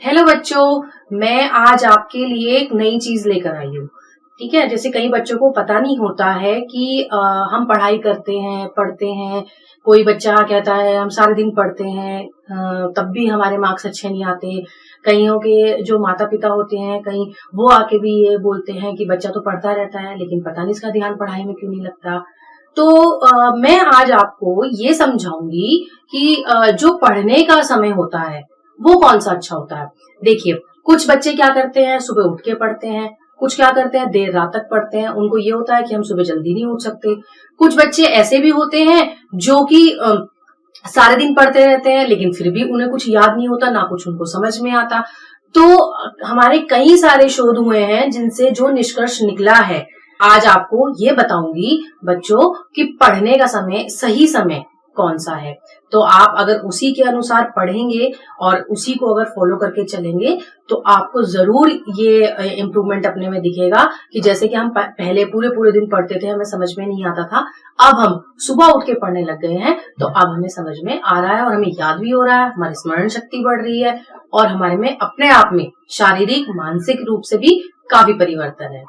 Hello बच्चों, मैं आज आपके लिए एक नई चीज लेकर आई हूँ। ठीक है, जैसे कई बच्चों को पता नहीं होता है कि हम पढ़ाई करते हैं, पढ़ते हैं। कोई बच्चा कहता है हम सारे दिन पढ़ते हैं, तब भी हमारे मार्क्स अच्छे नहीं आते। कईयों के जो माता पिता होते हैं, कहीं वो आके भी ये बोलते हैं कि बच्चा तो पढ़ता रहता है लेकिन पता नहीं इसका ध्यान पढ़ाई में क्यों नहीं लगता। तो मैं आज आपको ये समझाऊंगी कि जो पढ़ने का समय होता है वो कौन सा अच्छा होता है। देखिए, कुछ बच्चे क्या करते हैं, सुबह उठ के पढ़ते हैं। कुछ क्या करते हैं, देर रात तक पढ़ते हैं। उनको ये होता है कि हम सुबह जल्दी नहीं उठ सकते। कुछ बच्चे ऐसे भी होते हैं जो कि सारे दिन पढ़ते रहते हैं लेकिन फिर भी उन्हें कुछ याद नहीं होता, ना कुछ उनको समझ में आता। तो हमारे कई सारे शोध हुए हैं जिनसे जो निष्कर्ष निकला है, आज आपको ये बताऊंगी बच्चों कि पढ़ने का समय, सही समय कौन सा है। तो आप अगर उसी के अनुसार पढ़ेंगे और उसी को अगर फॉलो करके चलेंगे तो आपको जरूर ये इम्प्रूवमेंट अपने में दिखेगा कि जैसे कि हम पहले पूरे पूरे दिन पढ़ते थे, हमें समझ में नहीं आता था। अब हम सुबह उठ के पढ़ने लग गए हैं तो अब हमें समझ में आ रहा है और हमें याद भी हो रहा है, हमारी स्मरण शक्ति बढ़ रही है और हमारे में अपने आप में शारीरिक मानसिक रूप से भी काफी परिवर्तन है।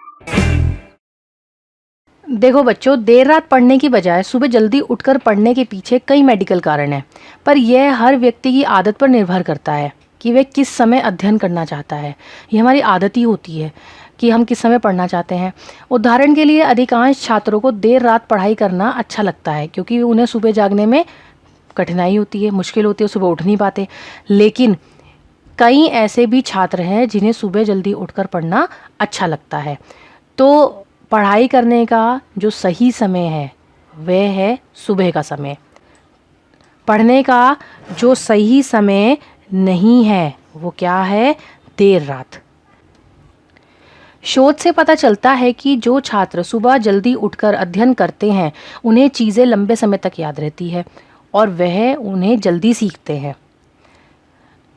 देखो बच्चों, देर रात पढ़ने की बजाय सुबह जल्दी उठकर पढ़ने के पीछे कई मेडिकल कारण हैं, पर यह हर व्यक्ति की आदत पर निर्भर करता है कि वह किस समय अध्ययन करना चाहता है। ये हमारी आदत ही होती है कि हम किस समय पढ़ना चाहते हैं। उदाहरण के लिए अधिकांश छात्रों को देर रात पढ़ाई करना अच्छा लगता है क्योंकि उन्हें सुबह जागने में कठिनाई होती है, मुश्किल होती है, सुबह उठ नहीं पाते। लेकिन कई ऐसे भी छात्र हैं जिन्हें सुबह जल्दी उठकर पढ़ना अच्छा लगता है। तो पढ़ाई करने का जो सही समय है वह है सुबह का समय। पढ़ने का जो सही समय नहीं है वो क्या है, देर रात। शोध से पता चलता है कि जो छात्र सुबह जल्दी उठकर अध्ययन करते हैं उन्हें चीज़ें लंबे समय तक याद रहती है और वह उन्हें जल्दी सीखते हैं।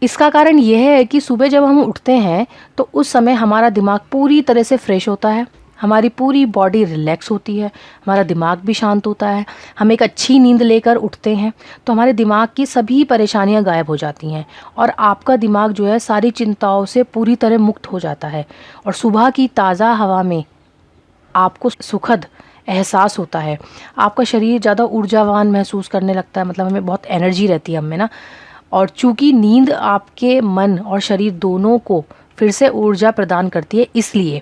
इसका कारण यह है कि सुबह जब हम उठते हैं तो उस समय हमारा दिमाग पूरी तरह से फ्रेश होता है, हमारी पूरी बॉडी रिलैक्स होती है, हमारा दिमाग भी शांत होता है। हम एक अच्छी नींद लेकर उठते हैं तो हमारे दिमाग की सभी परेशानियां गायब हो जाती हैं और आपका दिमाग जो है सारी चिंताओं से पूरी तरह मुक्त हो जाता है। और सुबह की ताज़ा हवा में आपको सुखद एहसास होता है, आपका शरीर ज़्यादा ऊर्जावान महसूस करने लगता है, मतलब हमें बहुत एनर्जी रहती है हमें ना। और चूँकि नींद आपके मन और शरीर दोनों को फिर से ऊर्जा प्रदान करती है, इसलिए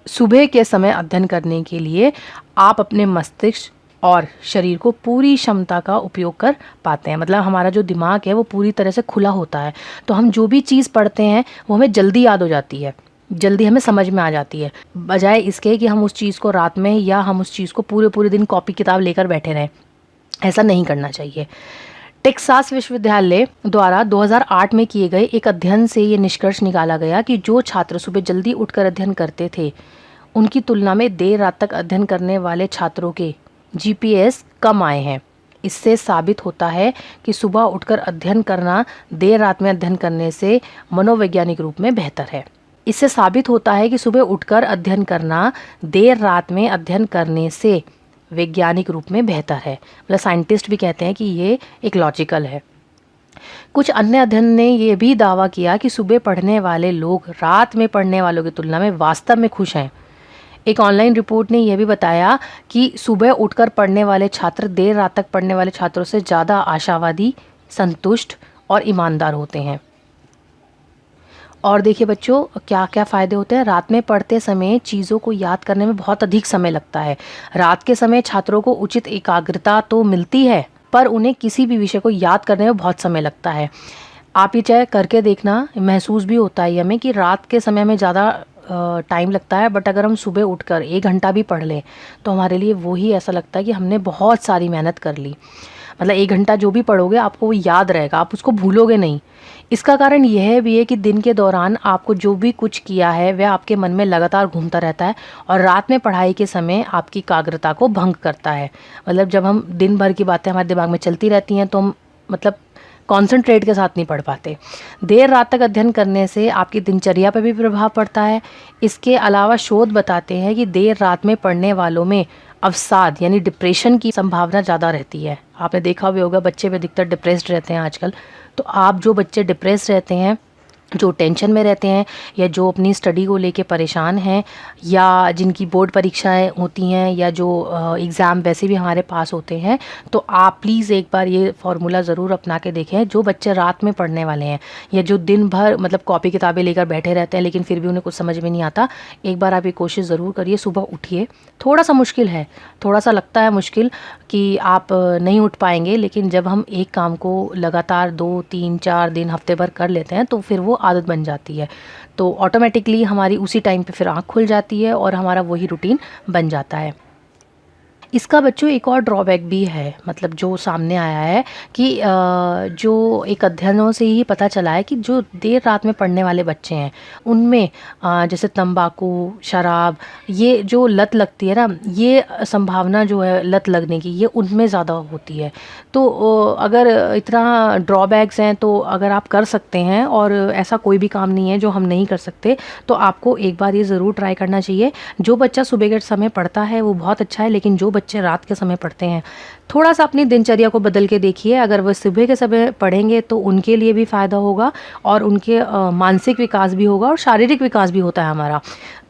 सुबह के समय अध्ययन करने के लिए आप अपने मस्तिष्क और शरीर को पूरी क्षमता का उपयोग कर पाते हैं। मतलब हमारा जो दिमाग है वो पूरी तरह से खुला होता है, तो हम जो भी चीज़ पढ़ते हैं वो हमें जल्दी याद हो जाती है, जल्दी हमें समझ में आ जाती है, बजाय इसके कि हम उस चीज़ को रात में या हम उस चीज़ को पूरे पूरे दिन कॉपी किताब लेकर बैठे रहें। ऐसा नहीं करना चाहिए। टेक्सास विश्वविद्यालय द्वारा 2008 में किए गए एक अध्ययन से ये निष्कर्ष निकाला गया कि जो छात्र सुबह जल्दी उठकर अध्ययन करते थे उनकी तुलना में देर रात तक अध्ययन करने वाले छात्रों के जीपीएस कम आए हैं। इससे साबित होता है कि सुबह उठकर अध्ययन करना देर रात में अध्ययन करने से मनोवैज्ञानिक रूप में बेहतर है। इससे साबित होता है कि सुबह उठकर अध्ययन करना देर रात में अध्ययन करने से वैज्ञानिक रूप में बेहतर है। मतलब साइंटिस्ट भी कहते हैं कि ये एक लॉजिकल है। कुछ अन्य अध्ययन ने यह भी दावा किया कि सुबह पढ़ने वाले लोग रात में पढ़ने वालों की तुलना में वास्तव में खुश हैं। एक ऑनलाइन रिपोर्ट ने यह भी बताया कि सुबह उठकर पढ़ने वाले छात्र देर रात तक पढ़ने वाले छात्रों से ज़्यादा आशावादी, संतुष्ट और ईमानदार होते हैं। और देखिए बच्चों, क्या क्या फ़ायदे होते हैं। रात में पढ़ते समय चीज़ों को याद करने में बहुत अधिक समय लगता है। रात के समय छात्रों को उचित एकाग्रता तो मिलती है पर उन्हें किसी भी विषय को याद करने में बहुत समय लगता है। आप ये चाहे करके देखना, महसूस भी होता है हमें कि रात के समय में ज़्यादा टाइम लगता है, बट अगर हम सुबह उठकर 1 घंटा भी पढ़ लें तो हमारे लिए वो ही ऐसा लगता है कि हमने बहुत सारी मेहनत कर ली। मतलब 1 घंटा जो भी पढ़ोगे आपको वो याद रहेगा, आप उसको भूलोगे नहीं। इसका कारण यह भी है कि दिन के दौरान आपको जो भी कुछ किया है वह आपके मन में लगातार घूमता रहता है और रात में पढ़ाई के समय आपकी एकाग्रता को भंग करता है। मतलब जब हम दिन भर की बातें हमारे दिमाग में चलती रहती हैं तो हम मतलब कॉन्सेंट्रेट के साथ नहीं पढ़ पाते। देर रात तक अध्ययन करने से आपकी दिनचर्या पर भी प्रभाव पड़ता है। इसके अलावा शोध बताते हैं कि देर रात में पढ़ने वालों में अवसाद यानी डिप्रेशन की संभावना ज़्यादा रहती है। आपने देखा भी होगा बच्चे भी अधिकतर डिप्रेस्ड रहते हैं आजकल। तो आप जो बच्चे डिप्रेस रहते हैं जो टेंशन में रहते हैं या जो अपनी स्टडी को लेके परेशान हैं या जिनकी बोर्ड परीक्षाएं होती हैं या जो एग्ज़ाम वैसे भी हमारे पास होते हैं, तो आप प्लीज़ एक बार ये फार्मूला ज़रूर अपना के देखें। जो बच्चे रात में पढ़ने वाले हैं या जो दिन भर मतलब कॉपी किताबें लेकर बैठे रहते हैं लेकिन फिर भी उन्हें कुछ समझ में नहीं आता, एक बार आप ये कोशिश ज़रूर करिए, सुबह उठिए। थोड़ा सा मुश्किल है, थोड़ा सा लगता है मुश्किल कि आप नहीं उठ पाएंगे, लेकिन जब हम एक काम को लगातार 2, 3, 4 दिन हफ्ते भर कर लेते हैं तो फिर वो आदत बन जाती है। तो ऑटोमेटिकली हमारी उसी टाइम पे फिर आँख खुल जाती है और हमारा वही रूटीन बन जाता है। इसका बच्चों एक और ड्रॉबैक भी है, मतलब जो सामने आया है कि जो एक अध्ययनों से ही पता चला है कि जो देर रात में पढ़ने वाले बच्चे हैं उनमें जैसे तंबाकू, शराब, ये जो लत लगती है ना, ये संभावना जो है लत लगने की ये उनमें ज़्यादा होती है। तो अगर इतना ड्रॉबैक्स हैं तो अगर आप कर सकते हैं और ऐसा कोई भी काम नहीं है जो हम नहीं कर सकते, तो आपको एक बार ये ज़रूर ट्राई करना चाहिए। जो बच्चा सुबह के समय पढ़ता है वो बहुत अच्छा है, लेकिन जो बच्चे रात के समय पढ़ते हैं, थोड़ा सा अपनी दिनचर्या को बदल के देखिए। अगर वह सुबह के समय पढ़ेंगे तो उनके लिए भी फ़ायदा होगा और उनके मानसिक विकास भी होगा और शारीरिक विकास भी होता है हमारा।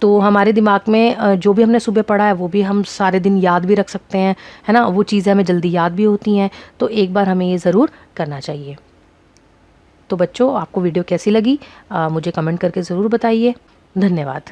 तो हमारे दिमाग में जो भी हमने सुबह पढ़ा है वो भी हम सारे दिन याद भी रख सकते हैं, है ना? वो चीज़ें हमें जल्दी याद भी होती हैं। तो एक बार हमें ये ज़रूर करना चाहिए। तो बच्चों, आपको वीडियो कैसी लगी मुझे कमेंट करके ज़रूर बताइए। धन्यवाद।